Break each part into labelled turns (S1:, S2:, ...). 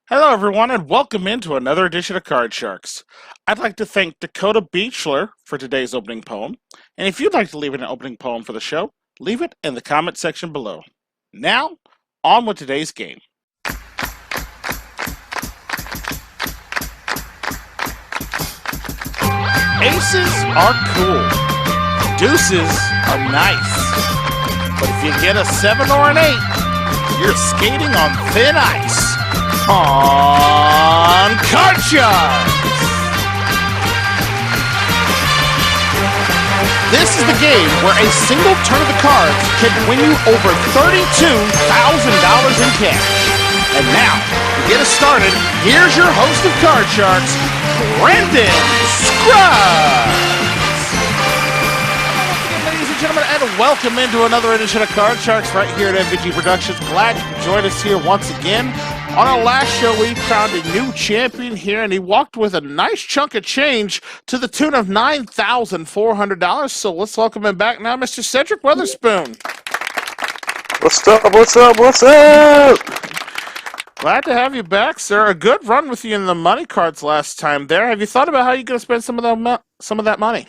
S1: Hello, everyone, and welcome into another edition of Card Sharks. I'd like to thank Dakota Beechler for today's opening poem, and if you'd like to leave an opening poem for the show, leave it in the comment section below. Now, on with today's game. Aces are cool. Deuces are nice. But if you get a 7 or an 8, you're skating on thin ice. On Card Sharks! This is the game where a single turn of the cards can win you over $32,000 in cash. And now, to get us started, here's your host of Card Sharks, Brandon Scruggs! Ladies and gentlemen, and welcome into another edition of Card Sharks right here at MVG Productions. Glad you could join us here once again. On our last show, we found a new champion here, and he walked with a nice chunk of change to the tune of $9,400. So let's welcome him back now, Mr. Shederick Weatherspoon.
S2: What's up, what's up, what's up?
S1: Glad to have you back, sir. A good run with you in the money cards last time there. Have you thought about how you're going to spend some of that money?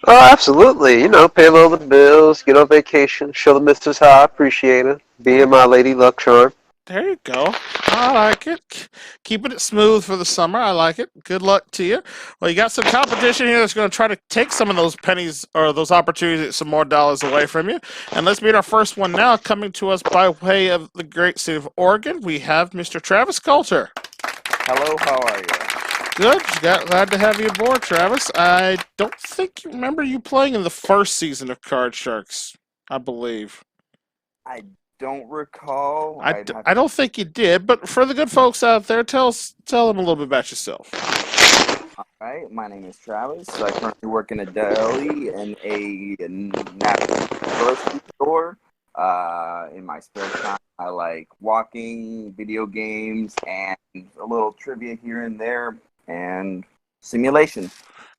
S2: Oh, absolutely. You know, pay a little bit of bills, get on vacation, show the missus how I appreciate it, being my lady luck charm.
S1: There you go. I like it. Keeping it smooth for the summer. I like it. Good luck to you. Well, you got some competition here that's going to try to take some of those pennies or those opportunities to get some more dollars away from you. And let's meet our first one now. Coming to us by way of the great state of Oregon, we have Mr. Travis Coulter.
S3: Hello, how are you?
S1: Good. Glad to have you aboard, Travis. I don't think you remember you playing in the first season of Card Sharks, I believe.
S3: I don't recall.
S1: I don't think you did, but for the good folks out there, tell them a little bit about yourself.
S3: All right, my name is Travis. I currently work in a deli in a national grocery store. In my spare time, I like walking, video games, and a little trivia here and there, and simulation.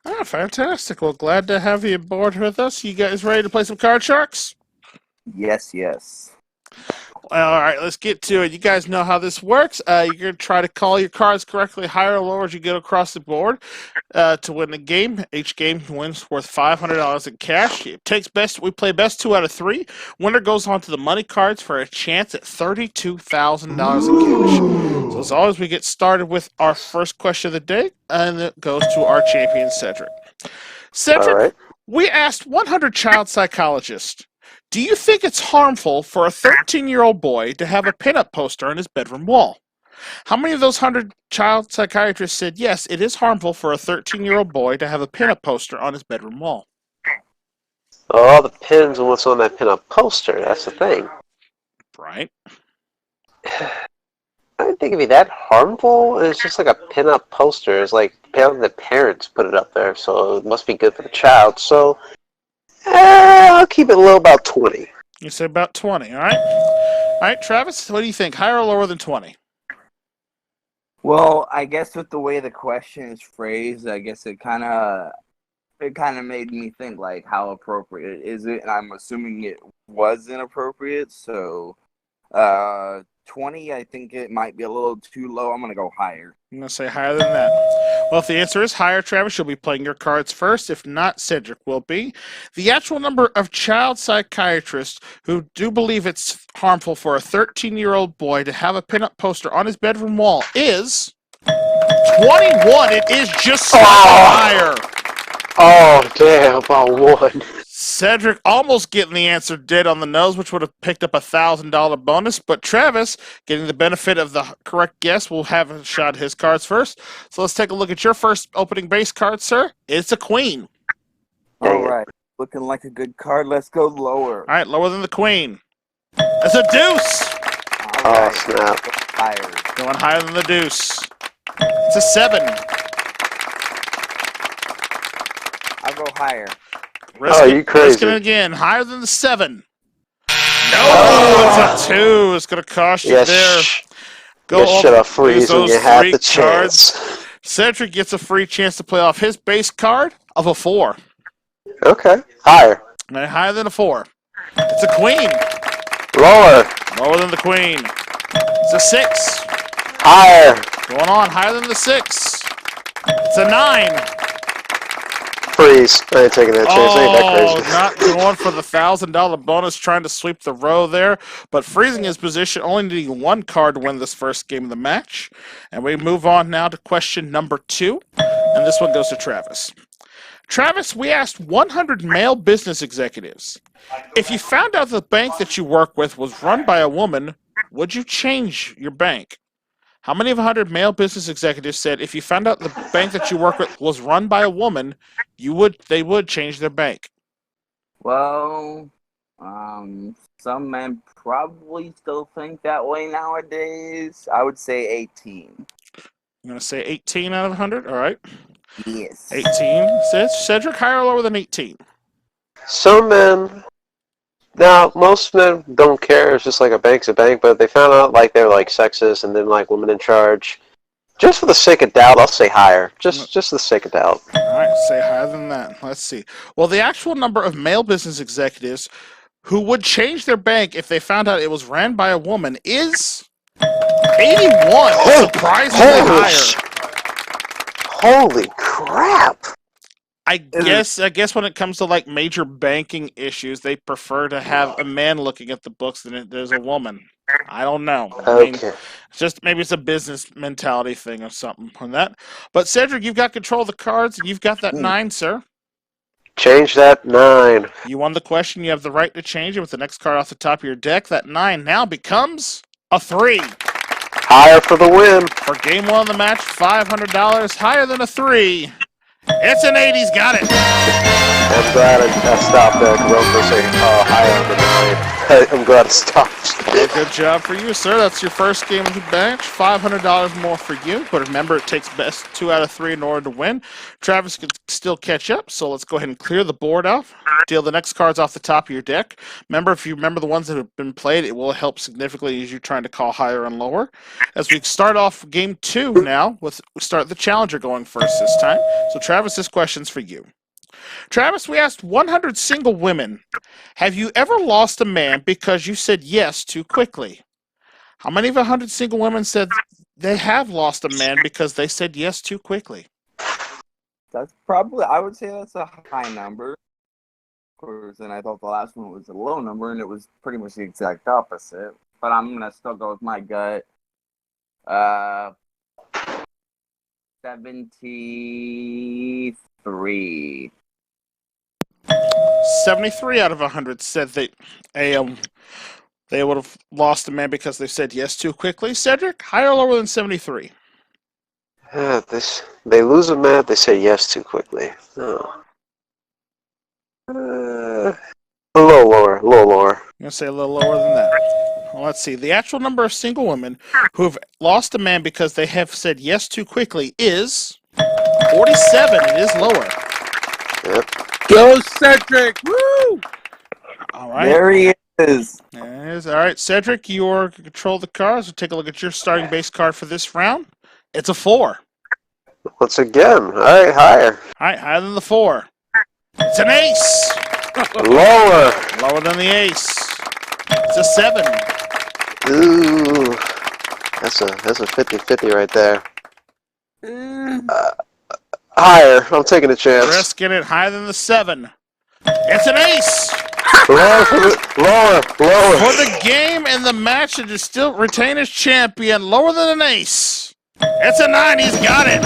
S1: Ah, fantastic. Well, glad to have you aboard with us. You guys ready to play some Card Sharks?
S3: Yes.
S1: Well, all right, let's get to it. You guys know how this works. You're going to try to call your cards correctly higher or lower as you get across the board to win the game. Each game wins worth $500 in cash. It takes best. We play best 2 out of 3. Winner goes on to the money cards for a chance at $32,000 in cash. So as always, we get started with our first question of the day, and it goes to our champion, Shederick. Shederick,
S2: All right.
S1: we asked 100 child psychologists, do you think it's harmful for a 13-year-old boy to have a pinup poster on his bedroom wall? How many of those 100 child psychiatrists said, yes, it is harmful for a 13-year-old boy to have a pinup poster on his bedroom wall?
S2: Well, all depends on what's on that pinup poster. That's the thing.
S1: Right.
S2: I don't think it'd be that harmful. It's just like a pinup poster. It's like the parents put it up there, so it must be good for the child. So I'll keep it low, about 20.
S1: You say about 20, all right? All right, Travis, what do you think? Higher or lower than 20?
S3: Well, I guess with the way the question is phrased, I guess it kind of made me think, like, how appropriate is it? And I'm assuming it was inappropriate, so 20, I think it might be a little too low. I'm going to go higher.
S1: I'm going to say higher than that. Well, if the answer is higher, Travis, you'll be playing your cards first. If not, Shederick will be. The actual number of child psychiatrists who do believe it's harmful for a 13-year-old boy to have a pinup poster on his bedroom wall is 21. It is just slightly higher.
S2: Oh, damn, about 1.
S1: Shederick almost getting the answer dead on the nose, which would have picked up a $1,000 bonus. But Travis, getting the benefit of the correct guess, will have a shot at his cards first. So let's take a look at your first opening base card, sir. It's a queen.
S3: All right. Looking like a good card. Let's go lower.
S1: All right, lower than the queen. It's a deuce.
S3: All right.
S2: Snap.
S3: Higher.
S1: Going higher than the deuce. It's a 7.
S3: I'll go higher.
S2: You crazy.
S1: Risking it again. Higher than the 7. No, it's a 2. It's going to cost you there.
S2: You should have freeze when you had the chance.
S1: Shederick gets a free chance to play off his base card of a 4.
S2: Okay. Higher.
S1: And higher than a 4. It's a queen.
S2: Lower.
S1: Lower than the queen. It's a 6.
S2: Higher.
S1: Going on higher than the 6. It's a 9.
S2: Freeze. I ain't taking that chance. I ain't that crazy.
S1: Not going for the $1,000 bonus, trying to sweep the row there, but freezing his position, only needing 1 card to win this first game of the match. And we move on now to question number 2, and this one goes to Travis. Travis, we asked 100 male business executives, if you found out the bank that you work with was run by a woman, would you change your bank? How many of 100 male business executives said if you found out the bank that you work with was run by a woman, they would change their bank?
S3: Well, some men probably still think that way nowadays. I would say 18.
S1: I'm going to say 18 out of 100. All right.
S3: Yes.
S1: 18. Says Shederick, higher or lower than 18?
S2: Some men. Now, most men don't care. It's just like a bank's a bank. But if they found out like they're like sexist and then like women in charge, just for the sake of doubt, I'll say higher. Just for the sake of doubt.
S1: All right, say higher than that. Let's see. Well, the actual number of male business executives who would change their bank if they found out it was ran by a woman is 81. Surprisingly higher.
S2: Holy crap!
S1: I guess when it comes to like major banking issues, they prefer to have a man looking at the books than there's a woman. I don't know.
S2: Okay.
S1: Maybe it's a business mentality thing or something on that. But Shederick, you've got control of the cards, and you've got that 9, sir.
S2: Change that 9.
S1: You won the question. You have the right to change it with the next card off the top of your deck. That 9 now becomes a 3.
S2: Higher for the win.
S1: For game 1 of the match, $500. Higher than a 3. It's an 8. He's got it.
S2: I'm glad I stopped there because I was going to say higher than the 9. I'm glad I stopped.
S1: Well, good job for you, sir. That's your first game of the match. $500 more for you. But remember, it takes best 2 out of 3 in order to win. Travis can still catch up, so let's go ahead and clear the board off. Deal the next cards off the top of your deck. Remember, if you remember the ones that have been played, it will help significantly as you're trying to call higher and lower. As we start off game 2 now, we start the challenger going first this time. So, Travis, this question's for you. Travis, we asked 100 single women, have you ever lost a man because you said yes too quickly? How many of 100 single women said they have lost a man because they said yes too quickly?
S3: That's probably, I would say that's a high number. Of course, and I thought the last one was a low number, and it was pretty much the exact opposite. But I'm going to still go with my gut. 73.
S1: 73 out of 100 said they would have lost a man because they said yes too quickly. Shederick, higher or lower than 73?
S2: They lose a man, they say yes too quickly. Oh. A little lower.
S1: I'm going to say a little lower than that. Well, let's see. The actual number of single women who have lost a man because they have said yes too quickly is 47. It is lower.
S2: Yep.
S4: Go, Cedric!
S1: Woo! All right.
S3: There he is.
S1: There it is. All right, Shederick, you control the cards. We'll take a look at your starting base card for this round. It's a 4.
S2: Once again. All right, higher.
S1: All right, higher than the 4. It's an ace.
S2: Lower.
S1: Lower than the ace. It's a 7.
S2: Ooh. That's a 50-50 right there. Higher. I'm taking a chance.
S1: Risking it higher than the 7. It's an ace.
S2: Lower.
S1: For the game and the match to still retain as champion, lower than an ace. It's a 9. He's got it.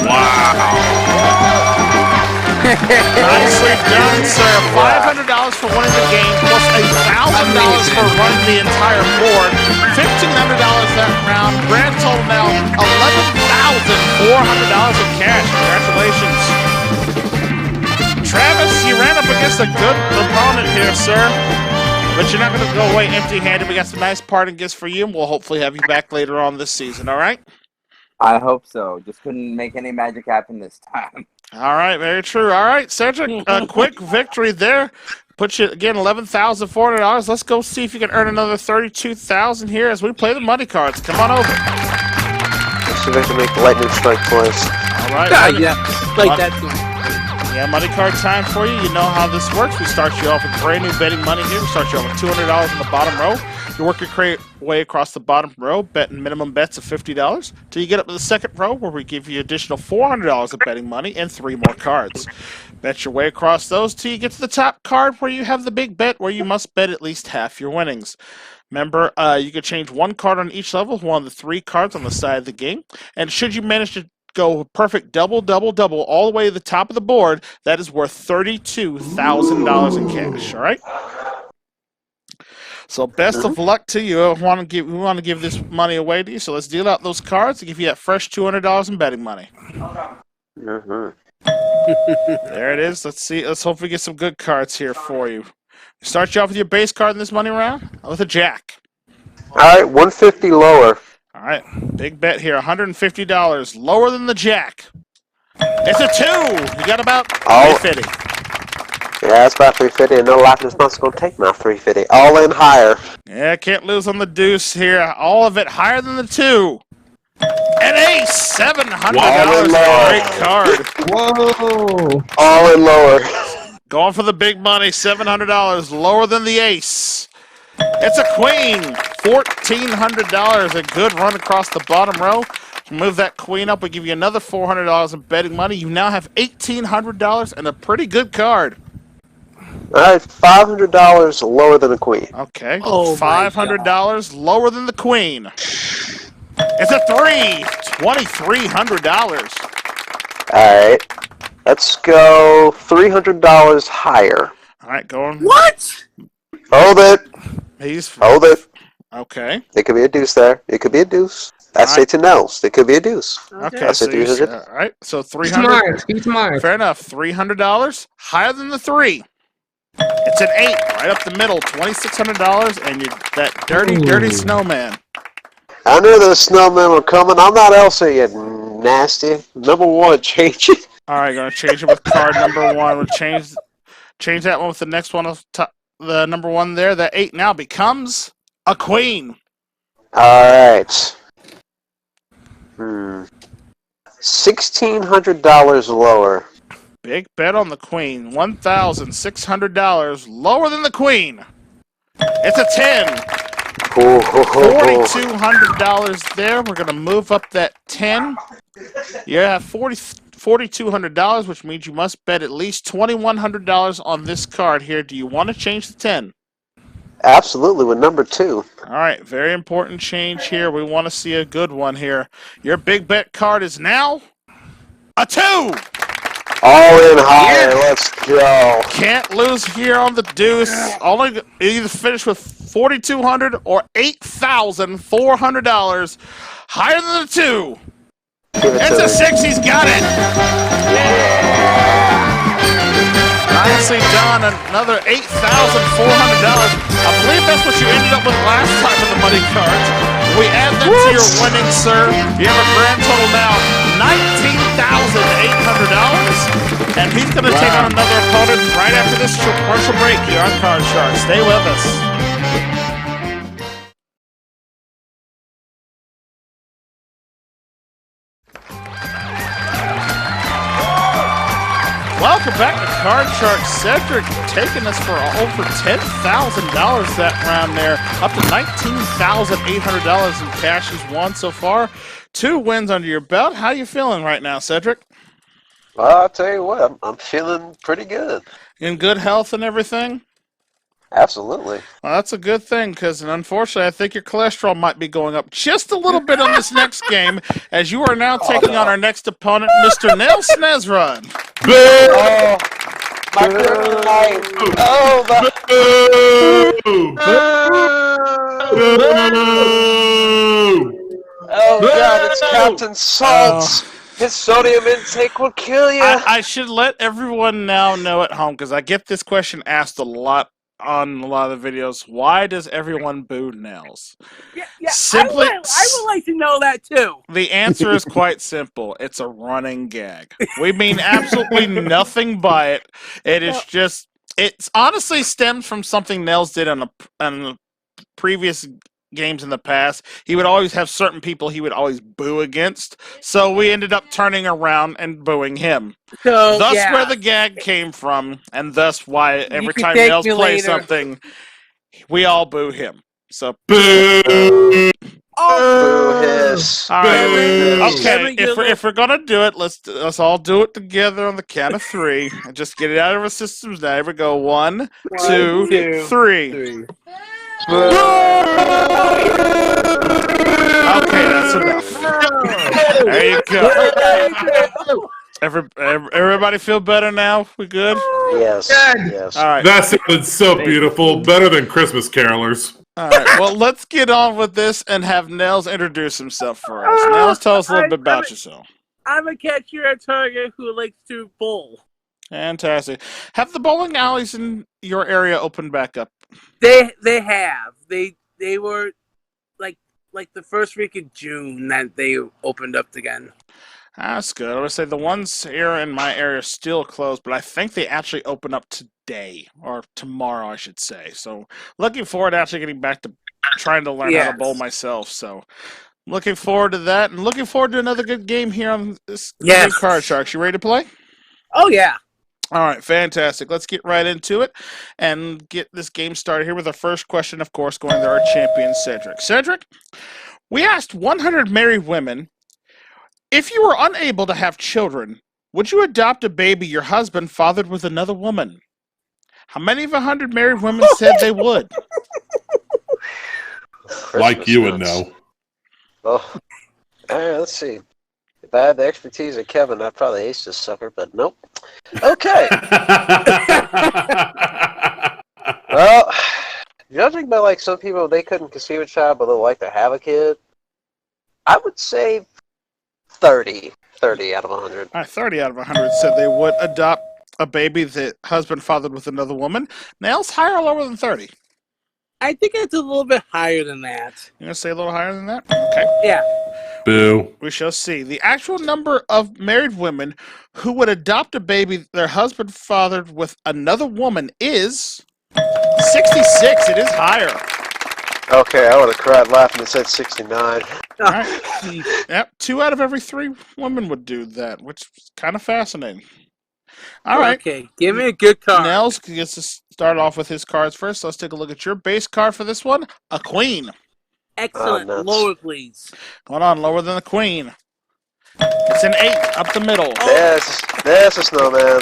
S1: Wow. Nicely done, sir. $500 for winning the game, plus $1,000 for running the entire board. $1,500 that round. Grand total now $11,400 in cash. Congratulations. Travis, you ran up against a good opponent here, sir. But you're not going to go away empty-handed. We got some nice parting gifts for you, and we'll hopefully have you back later on this season, all right?
S3: I hope so. Just couldn't make any magic happen this time.
S1: All right, very true. All right, Cedric, a quick victory there. Put you, again, $11,400. Let's go see if you can earn another $32,000 here as we play the money cards. Come on over.
S2: Let's see if I can make the lightning strike twice.
S1: All right.
S4: Like that.
S1: Yeah, money card time for you. You know how this works. We start you off with brand new betting money here. We start you off with $200 in the bottom row. You work your way across the bottom row, betting minimum bets of $50 till you get up to the second row, where we give you additional $400 of betting money and 3 more cards. Bet your way across those till you get to the top card, where you have the big bet, where you must bet at least half your winnings. Remember, you can change 1 card on each level, one of the 3 cards on the side of the game, and should you manage to go perfect double, double, double all the way to the top of the board, that is worth $32,000 in cash. All right. So best of luck to you. We want to give this money away to you. So let's deal out those cards to give you that fresh $200 in betting money.
S2: Mm-hmm.
S1: There it is. Let's see. Let's hope we get some good cards here for you. Start you off with your base card in this money round with a jack.
S2: All right, 150 lower.
S1: All right, big bet here, $150 lower than the jack. It's a 2. You got about 350.
S2: Yeah, it's about 350, and no life is not going to take my 350. All in higher.
S1: Yeah, can't lose on the deuce here. All of it higher than the 2. An ace, $700. Great card.
S4: Whoa!
S2: All in lower.
S1: Going for the big money, $700 lower than the ace. It's a queen, $1,400. A good run across the bottom row. Move that queen up. We give you another $400 in betting money. You now have $1,800 and a pretty good card.
S2: All right, $500 lower than the queen.
S1: Okay,
S4: Oh
S1: $500 lower than the queen. It's a 3, $2,300.
S2: All right, let's go $300 higher.
S1: All right, going.
S4: What?
S2: Hold it. Hold it.
S1: Okay.
S2: It could be a deuce there. It could be a deuce. I say to Nels. It could be a deuce.
S1: Okay,
S2: I say
S1: so
S2: 300.
S1: all right, so $300.
S4: Be smart.
S1: Fair enough. $300 higher than the 3. It's an 8, right up the middle, $2,600, and that dirty snowman.
S2: I knew the snowmen were coming. I'm not Elsa, you nasty. Number 1, change it.
S1: All right, going to change it with card number 1. We'll change that one with the next one. The number 1 there. That 8 now becomes a queen.
S2: All right. $1,600 lower.
S1: Big bet on the queen. $1,600 lower than the queen. It's a 10. $4,200 there. We're going to move up that 10. You have $4,200, which means you must bet at least $2,100 on this card here. Do you want to change the 10?
S2: Absolutely, with number 2.
S1: All right, very important change here. We want to see a good one here. Your big bet card is now a 2.
S2: All in higher. Let's go.
S1: Can't lose here on the deuce. Only either finish with $4,200 or $8,400 higher than the 2. It's a 6. He's got it. Nicely done. Another $8,400. I believe that's what you ended up with last time with the money cards. We add that to your winnings, sir. You have a grand total now $19,800. And he's going to take on another opponent right after this commercial break here on Card Sharks. Stay with us. Welcome back to Card Sharks. Cedric taking us for over $10,000 that round there. Up to $19,800 in cash he's won so far. 2 wins under your belt. How you feeling right now, Cedric?
S2: Well, I'll tell you what, I'm feeling pretty good.
S1: In good health and everything?
S2: Absolutely.
S1: Well, that's a good thing, because unfortunately, I think your cholesterol might be going up just a little bit on this next game, as you are now taking on our next opponent, Mr. Nels Nesrun.
S2: Oh, my kryptonite. Oh, oh, God, it's Captain Salt. His sodium intake will kill you.
S1: I should let everyone now know at home, because I get this question asked a lot on a lot of the videos. Why does everyone boo Nels?
S4: Yeah,
S1: Simply,
S4: I would like to know that too.
S1: The answer is quite simple. It's a running gag. We mean absolutely nothing by it. It is just, it's honestly stems from something Nels did on the previous games in the past. He would always have certain people he would always boo against. So we ended up turning around and booing him.
S4: So,
S1: Thus where the gag came from, and thus why every time Nels plays something, we all boo him. So,
S5: Boo!
S2: Boo hiss.
S1: all right.
S5: Boo!
S1: Okay,
S4: Kevin,
S1: if we're gonna do it, let's all do it together on the count of 3 and just get it out of our systems now. Here we go. 1, 2, 3. Okay, that's enough. There you go. Everybody feel better now? We good?
S2: Yes.
S4: Good.
S2: Yes.
S1: All right.
S5: That sounded so beautiful. Better than Christmas carolers.
S1: All right. Well, let's get on with this and have Nels introduce himself for us. Nels, tell us a little bit about yourself.
S4: I'm a catcher at Target who likes to bowl.
S1: Fantastic. Have the bowling alleys in your area opened back up?
S4: They have. They were like the first week of June that they opened up again.
S1: That's good. I would say the ones here in my area are still closed, but I think they actually open up today or tomorrow, I should say. So looking forward to actually getting back to trying to learn how to bowl myself. So looking forward to that and looking forward to another good game here on this new Card Sharks. You ready to play?
S4: Oh, yeah.
S1: All right, fantastic. Let's get right into it and get this game started here with our first question, of course, going to our champion, Shederick. Shederick, we asked 100 married women, if you were unable to have children, would you adopt a baby your husband fathered with another woman? How many of 100 married women said they would?
S5: Like you would know.
S2: Oh. All right, let's see. If I had the expertise of Kevin, I'd probably ace this sucker, but nope. Okay. Well, judging by like some people, they couldn't conceive a child, but they like to have a kid. I would say 30 out of 100.
S1: All right, 30 out of 100 said they would adopt a baby that husband fathered with another woman. Nails, higher or lower than 30?
S4: I think it's a little bit higher than that.
S1: You're going to say a little higher than that? Okay.
S4: Yeah.
S5: Boo.
S1: We shall see. The actual number of married women who would adopt a baby their husband fathered with another woman is 66. It is higher.
S2: Okay, I would have cried laughing and said 69.
S1: All right. Yep, 2 out of every 3 women would do that, which is kind of fascinating. All right.
S4: Okay, give me a good card.
S1: Nels gets to start off with his cards first. So let's take a look at your base card for this one. A queen.
S4: Excellent. Lower, please.
S1: Going on, lower than the queen. It's an 8 up the middle.
S2: There's a snowman.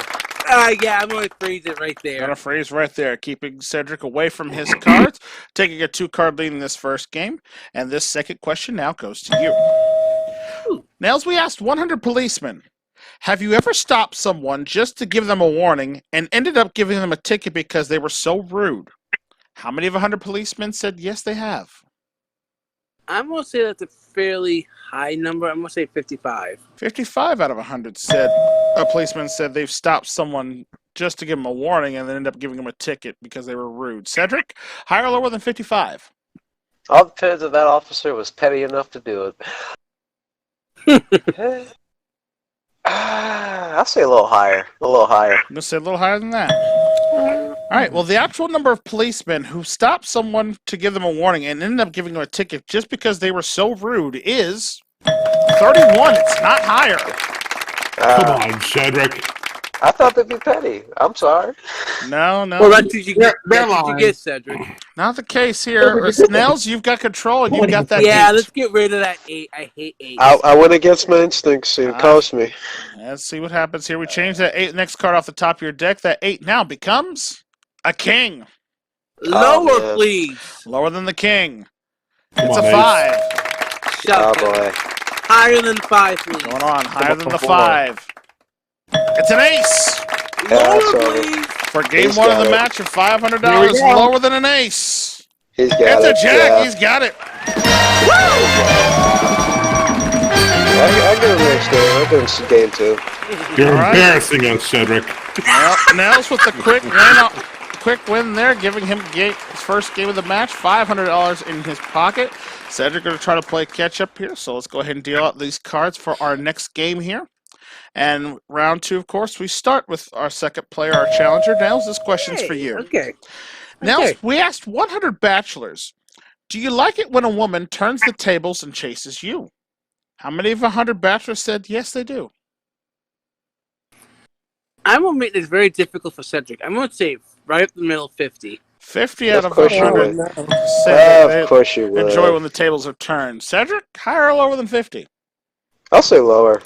S4: Yeah, I'm going to freeze it right there.
S1: Gonna freeze right there, keeping Shederick away from his cards, taking a 2-card lead in this first game. And this second question now goes to you. Nails, we asked 100 policemen, have you ever stopped someone just to give them a warning and ended up giving them a ticket because they were so rude? How many of 100 policemen said yes, they have?
S4: I'm going to say that's a fairly high number. I'm going to say 55.
S1: 55 out of 100 said a policeman said they've stopped someone just to give them a warning and then end up giving them a ticket because they were rude. Shederick, higher or lower than 55?
S2: All depends if that officer was petty enough to do it. I'll say a little higher.
S1: I'm going to say a little higher than that. All right, well, the actual number of policemen who stopped someone to give them a warning and ended up giving them a ticket just because they were so rude is 31. It's not higher.
S5: Come on, Shederick.
S2: I thought they'd be petty. I'm sorry.
S1: No.
S4: Well, that's what you get, Shederick.
S1: Not the case here. Nels, you've got control and you've got that 8.
S4: Let's get rid of that 8. I hate 8.
S2: I went against my instincts. It cost me.
S1: Let's see what happens here. We change that 8 next card off the top of your deck. That 8 now becomes a king.
S4: Lower, please.
S1: Lower than the king.
S5: Come
S1: It's
S5: on,
S1: a
S5: Ace.
S1: 5.
S4: Shut
S2: Oh, boy.
S4: Higher than 5, please.
S1: Going on, higher than the 5. It's an ace.
S4: Lower, please.
S1: For game
S2: He's
S1: 1 of
S2: got
S1: the
S2: it.
S1: match of $500,
S4: Here we go.
S1: lower than an ace.
S2: He's got it.
S1: It's a jack.
S2: Yeah.
S1: He's got it.
S2: I give him next game. I'll give him some game 2.
S5: You're
S1: All right.
S5: embarrassing us, Shederick.
S1: Well, Nels with the quick win there, giving him his first game of the match, $500 in his pocket. Cedric going to try to play catch up here, so let's go ahead and deal out these cards for our next game here. And round 2, of course, we start with our second player, our challenger. Nels, this question's for you.
S4: Okay.
S1: Nels, we asked 100 bachelors, do you like it when a woman turns the tables and chases you? How many of 100 bachelors said yes, they do?
S4: I'm going to make this very difficult for Cedric. I'm going to say right up the middle, 50.
S1: 50 out
S2: Of
S1: of
S2: course you
S1: 100
S2: would.
S4: no.
S1: say that
S2: Of
S1: they
S2: course you
S1: enjoy
S2: would.
S1: when the tables are turned. Cedric, higher or lower than 50?
S2: I'll say lower.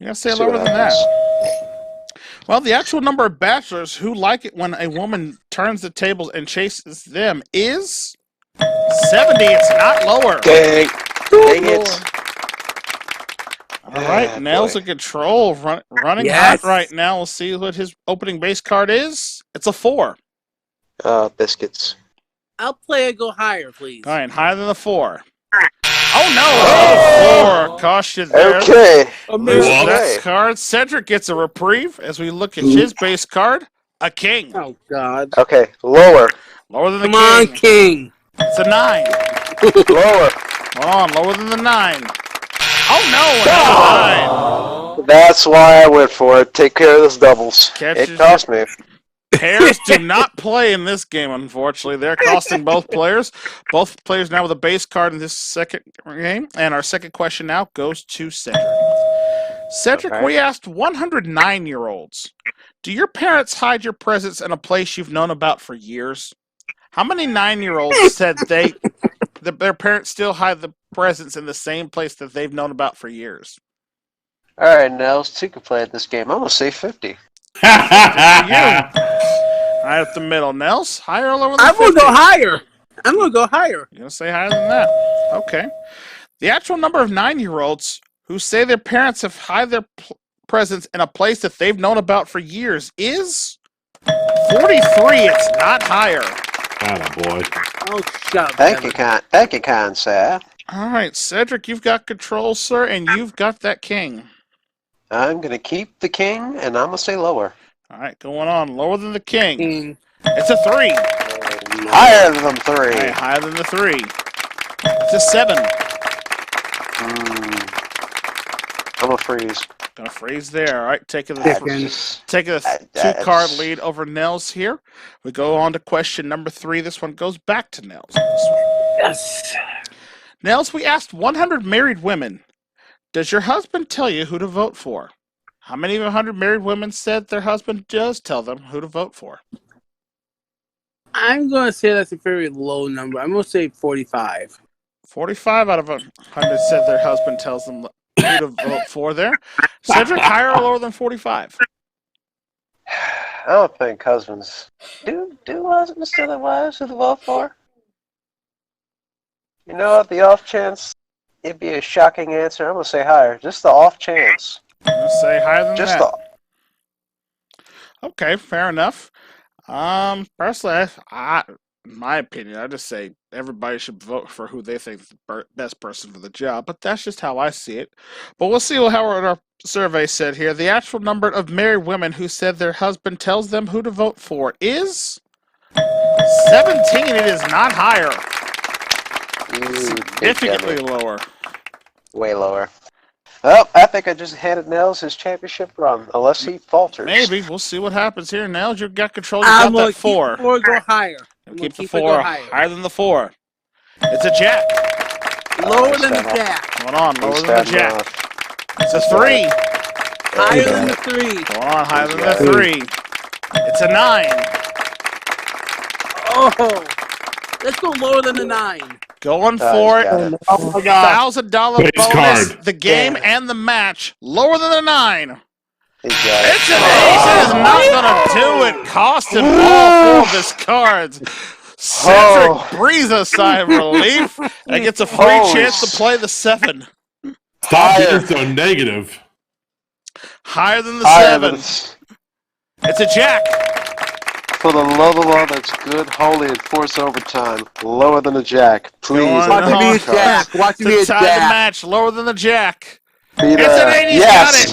S1: You're going to say
S2: See
S1: lower
S2: what
S1: than that.
S2: happens.
S1: Well, the actual number of bachelors who like it when a woman turns the tables and chases them is 70. It's not lower.
S2: Dang. Dang it.
S1: All right,
S2: Ah,
S1: Nels
S2: boy.
S1: in control, running
S4: Yes.
S1: hot right now. We'll see what his opening base card is. It's a 4.
S2: Biscuits.
S4: I'll play it go higher, please.
S1: All right, higher than the 4. Oh no, it's a 4. Cost you there.
S2: Okay.
S1: Loses that
S2: Okay.
S1: card. Cedric gets a reprieve as we look at his base card. A king.
S4: Oh God.
S2: Okay. Lower.
S1: Lower than the
S4: Come on,
S1: king.
S4: King.
S1: It's a 9.
S2: Lower.
S1: Hold on, lower than the 9. Oh no, another 9.
S2: That's why I went for it. Take care of those doubles.
S1: Catches
S2: It cost me.
S1: Pairs do not play in this game, unfortunately. They're costing both players. Both players now with a base card in this second game. And our second question now goes to Cedric. Cedric,
S2: Okay.
S1: we asked 109-year-olds, do your parents hide your presents in a place you've known about for years? How many 9-year-olds said their parents still hide the presents in the same place that they've known about for years?
S2: All right, Nels, two can play at this game. I'm gonna say 50.
S1: For you. Right up the middle. Nels, higher or lower than 50?
S4: I'm gonna go higher. I'm gonna go higher.
S1: You're going to say higher than that. Okay. The actual number of 9-year-olds who say their parents have hid their presents in a place that they've known about for years is 43. It's not higher.
S5: Attaboy.
S4: Oh, shut up.
S2: Thank you,
S4: Kevin.
S2: Thank you, kind sir.
S1: All right, Cedric, you've got control, sir, and you've got that king.
S2: I'm gonna keep the king, and I'm gonna say lower.
S1: All right, going on. Lower than the king.
S4: King.
S1: It's a 3.
S2: Higher than 3.
S1: All right, higher than the 3. It's a 7.
S2: I'm gonna freeze.
S1: Gonna freeze there. All right, taking
S4: Chicken.
S1: the 2-card lead over Nels here. We go on to question number 3. This one goes back to Nels.
S4: Yes.
S1: Nels, we asked 100 married women, does your husband tell you who to vote for? How many of 100 married women said their husband does tell them who to vote for?
S4: I'm gonna say that's a very low number. I'm gonna say 45.
S1: 45 out of 100 said their husband tells them who to vote for there. Cedric, higher or lower than 45?
S2: I don't think husbands do husbands tell their wives who to vote for? You know, at the off chance it'd be a shocking answer, I'm gonna say higher. Just the off chance.
S1: I'm going to say higher than
S2: Just
S1: that.
S2: the
S1: Okay, fair enough. Personally, in my opinion, I just say everybody should vote for who they think is the best person for the job, but that's just how I see it. But we'll see how our survey said here. The actual number of married women who said their husband tells them who to vote for is 17. It is not higher. Significantly lower.
S2: way lower. Well, I think I just handed Nels his championship run, unless he falters.
S1: Maybe. We'll see what happens here. Now you've got control. You
S4: I'm
S1: got
S4: gonna
S1: that 4.
S4: keep the 4 go higher. I'm
S1: Keep the
S4: gonna
S1: 4
S4: it go higher.
S1: higher than the 4. It's a jack.
S4: Lower than the jack.
S1: Going on, lower than the jack. It's a 3.
S4: Higher than the 3.
S1: Going on, higher than the 3. It's a 9.
S4: Oh, let's go lower than the 9.
S1: Going for it.
S4: Oh my God.
S1: $1,000
S5: Base
S1: bonus.
S5: card.
S1: The game and the match. Lower than the 9.
S2: He's got it.
S1: It's an ace. It is not going to do it. Cost him all 4 of his cards. Cedric breathes a sigh of relief and gets a free chance to play the 7.
S5: Stop being so negative.
S1: Higher than the
S2: Higher
S1: 7.
S2: than
S1: It's a jack.
S2: For the love of all that's good, holy, and force overtime. Lower than a jack. Please.
S1: on,
S4: Watch
S1: no.
S4: me a jack. Watch me
S1: To
S4: a
S1: tie the
S4: jack.
S1: match. Lower than the jack.
S2: Beat
S1: It's an 8. He's
S2: yes.
S1: got it.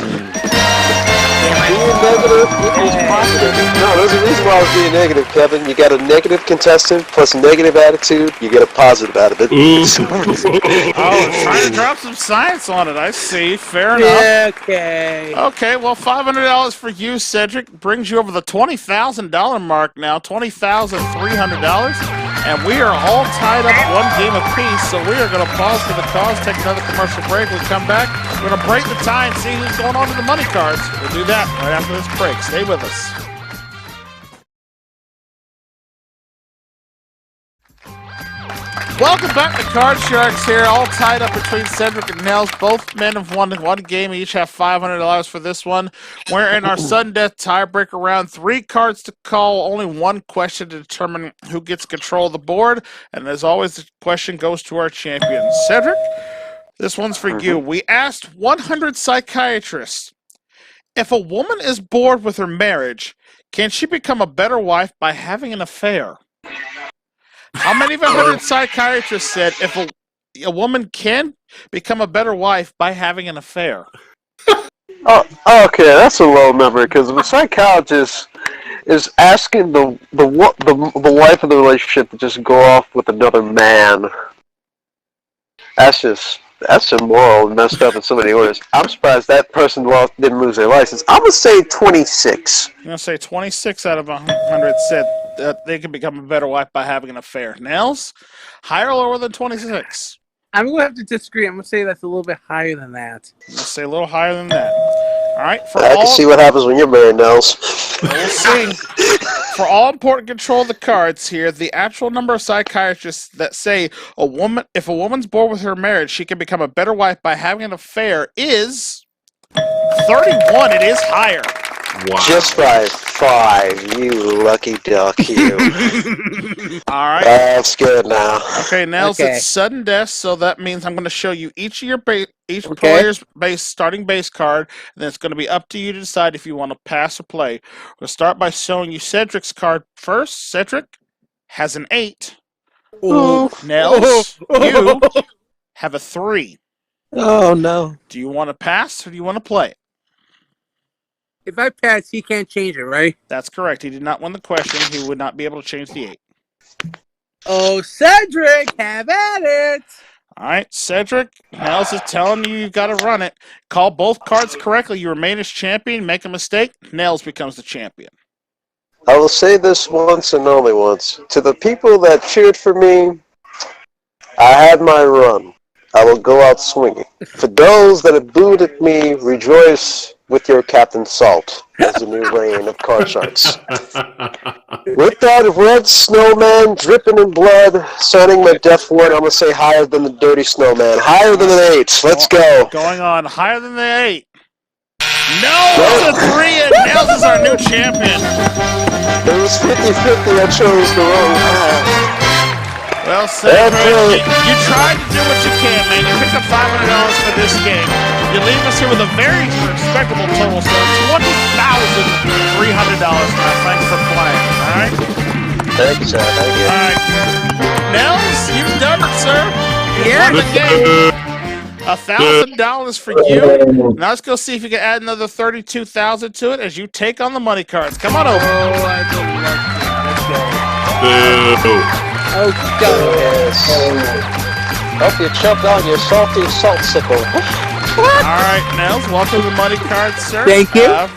S2: Being negative equals positive. No, there's a reason why I was being negative, Kevin. You got a negative contestant plus negative attitude, you get a positive out of it.
S1: Oh, trying to drop some science on it. I see. Fair enough.
S4: Yeah, okay.
S1: Okay, well, $500 for you, Cedric, brings you over the $20,000 mark now, $20,300, and we are all tied up 1 game apiece. So we are going to pause for the cause, take another commercial break. When we come back, we're going to break the tie and see who's going on to the money cards. We'll do that right after this break. Stay with us. Welcome back to Card Sharks here, all tied up between Cedric and Nels. Both men have won one game, each have $500 for this one. We're in our sudden death tiebreaker round. 3 cards to call, only one question to determine who gets control of the board. And as always, the question goes to our champion. Cedric, this one's for you. We asked 100 psychiatrists, if a woman is bored with her marriage, can she become a better wife by having an affair? How many of 100 psychiatrists said if a woman can become a better wife by having an affair?
S2: Oh, okay, that's a low number because the psychologist is asking the wife of the relationship to just go off with another man. That's immoral and messed up in so many ways. I'm surprised that person didn't lose their license. I'm gonna say 26.
S1: I'm gonna say 26 out of 100 said that they can become a better wife by having an affair. Nels, higher or lower than 26?
S4: I'm going to have to disagree. I'm going to say that's a little bit higher than that.
S1: I'm gonna say a little higher than that. All right,
S2: I can see what happens when you're married, Nels.
S1: We'll see. For all important control of the cards here, the actual number of psychiatrists that say if a woman's bored with her marriage, she can become a better wife by having an affair is 31. It is higher.
S5: Wow.
S2: Just by 5, you lucky duck, you.
S1: All right.
S2: That's good now.
S1: Okay, Nels,
S4: Okay.
S1: it's sudden death, so that means I'm going to show you each of your player's starting base card, and then it's going to be up to you to decide if you want to pass or play. We'll start by showing you Cedric's card first. Cedric has an 8.
S4: Oh.
S1: Nels, you have a 3.
S4: Oh, no.
S1: Do you want to pass or do you want to play?
S4: If I pass, he can't change it, right?
S1: That's correct. He did not win the question. He would not be able to change the 8.
S4: Oh, Cedric, have at it.
S1: All right, Cedric, Nels is telling you got to run it. Call both cards correctly. You remain as champion. Make a mistake, Nels becomes the champion.
S2: I will say this once and only once. To the people that cheered for me, I had my run. I will go out swinging. For those that have booed at me, rejoice with your Captain Salt as the new reign of Card Sharks. With that red snowman dripping in blood, signing my death warrant, I'm going to say higher than the dirty snowman. Higher than an 8. Let's go.
S1: Going on higher than the 8. No, it's a 3, and Nels is our new champion.
S2: It was 50-50. I chose the wrong path.
S1: Well, Cedric, you tried to do what you can, man. You picked up $500 for this game. You leave us here with a very respectable total, so $20,300. Thanks for playing, all right?
S2: Thank you, sir. Thank you.
S1: All right. Nels, you've done it, sir. You won the game. $1,000 for you. Now let's go see if you can add another $32,000 to it as you take on the money cards. Come on over.
S4: Oh, I don't like it. Let's go.
S5: Boo.
S4: Oh, God.
S2: Yes. Hope you choked on your salty saltsicle.
S1: All right, Nels, welcome to the money cards, sir.
S4: Thank you.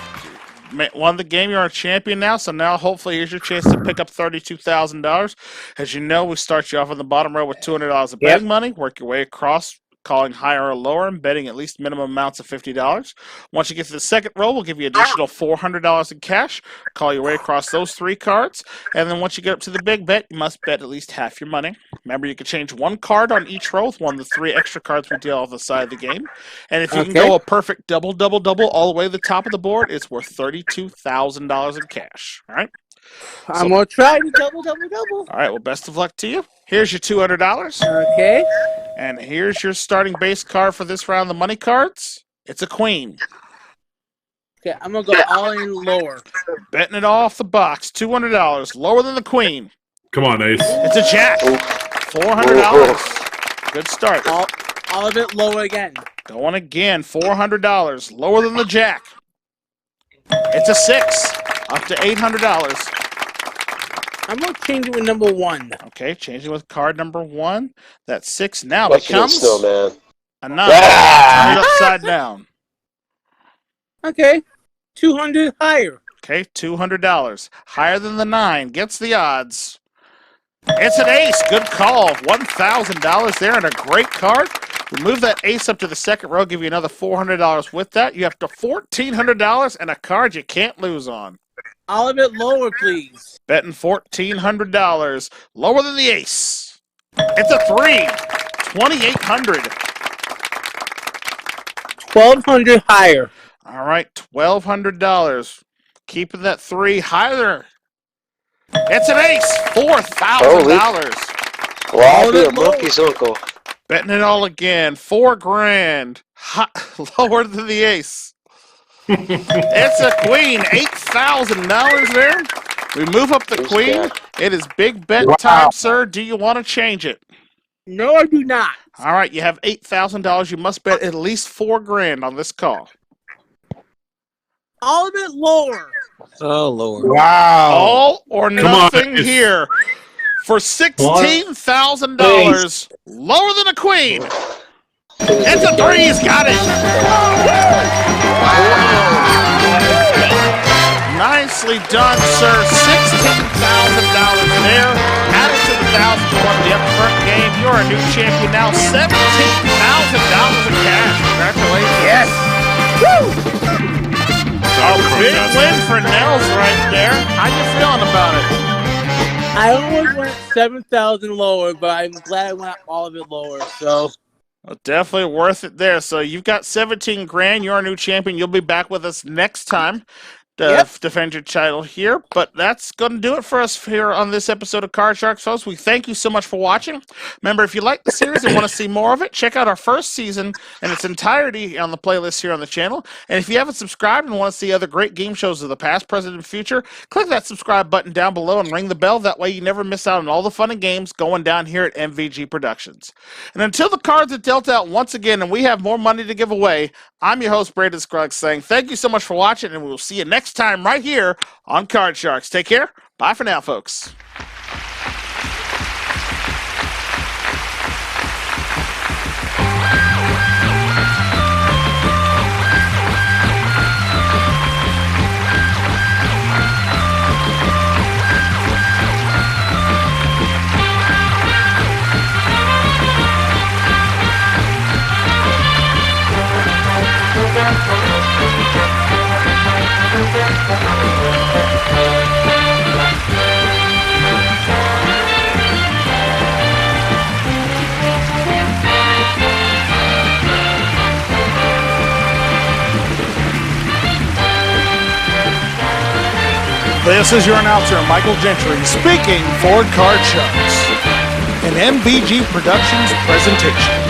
S1: Won the game. You're a champion now, so now hopefully here's your chance to pick up $32,000. As you know, we start you off on the bottom row with $200 of betting money. Work your way across, calling higher or lower and betting at least minimum amounts of $50. Once you get to the second row, we'll give you additional $400 in cash. Call your way across those 3 cards. And then once you get up to the big bet, you must bet at least half your money. Remember, you can change 1 card on each row with one of the 3 extra cards we deal off the side of the game. And if you can go a perfect double, double, double all the way to the top of the board, it's worth $32,000 in cash. All right?
S4: I'm going to try to double.
S1: All right, well, best of luck to you. Here's your $200.
S4: Okay.
S1: And here's your starting base card for this round of the money cards. It's a queen.
S4: Okay, I'm going to go all in lower.
S1: Betting it off the box. $200. Lower than the queen.
S5: Come on, Ace.
S1: It's a jack. $400. Good start.
S4: All of it lower again.
S1: Going again. $400. Lower than the jack. It's a 6. Up to $800.
S4: I'm going to change it with number 1.
S1: Okay, changing with card number 1. That 6 now
S2: Lucky
S1: becomes
S2: snowman.
S1: a 9.
S2: Ah!
S1: Turn it upside down.
S4: Okay. 200 higher.
S1: Okay, $200. Higher than the 9. Gets the odds. It's an ace. Good call. $1,000 there and a great card. We move that ace up to the second row, give you another $400 with that. You have to $1,400 and a card you can't lose on.
S4: All of it lower, please.
S1: Betting $1,400. Lower than the ace. It's a 3. 2,800.
S4: 1,200 higher.
S1: All right, $1,200. Keeping that 3 higher. It's an ace. $4,000.
S2: Well, I'll be
S4: All
S2: a monkey's uncle.
S1: Betting it all again. $4,000. Lower than the ace. It's a queen. $8,000 there. We move up the
S2: Who's
S1: queen.
S2: that?
S1: It is big bet
S4: Wow.
S1: time, sir. Do you want to change it?
S4: No, I do not.
S1: All right, you have $8,000. You must bet at least $4,000 on this call.
S4: All of it lower.
S6: Oh, Lord.
S5: Wow.
S1: All or
S5: Come on,
S1: nothing
S5: it's-
S1: here for $16,000. Lower than a queen. It's a 3. He's got it. Nicely done, sir. $16,000 there. Added to the 1,000 you won the upfront game. You're a new champion now. $17,000 in cash. Congratulations.
S4: Yes.
S1: A big win for Nels right there. How you feeling about it?
S4: I almost went 7,000 lower, but I'm glad I went all of it lower. So
S1: Well, definitely worth it there. So you've got $17,000. You're a new champion. You'll be back with us next time to defend your title here. But that's going to do it for us here on this episode of Card Sharks, folks. We thank you so much for watching. Remember, if you like the series and want to see more of it, check out our first season in its entirety on the playlist here on the channel. And if you haven't subscribed and want to see other great game shows of the past, present, and future, click that subscribe button down below and ring the bell. That way you never miss out on all the fun and games going down here at MVG Productions. And until the cards are dealt out once again and we have more money to give away, I'm your host, Brandon Scruggs, saying thank you so much for watching, and we will see you next time right here on Card Sharks. Take care. Bye for now, folks. This is your announcer, Michael Gentry, speaking for Card Sharks, an MVG Productions presentation.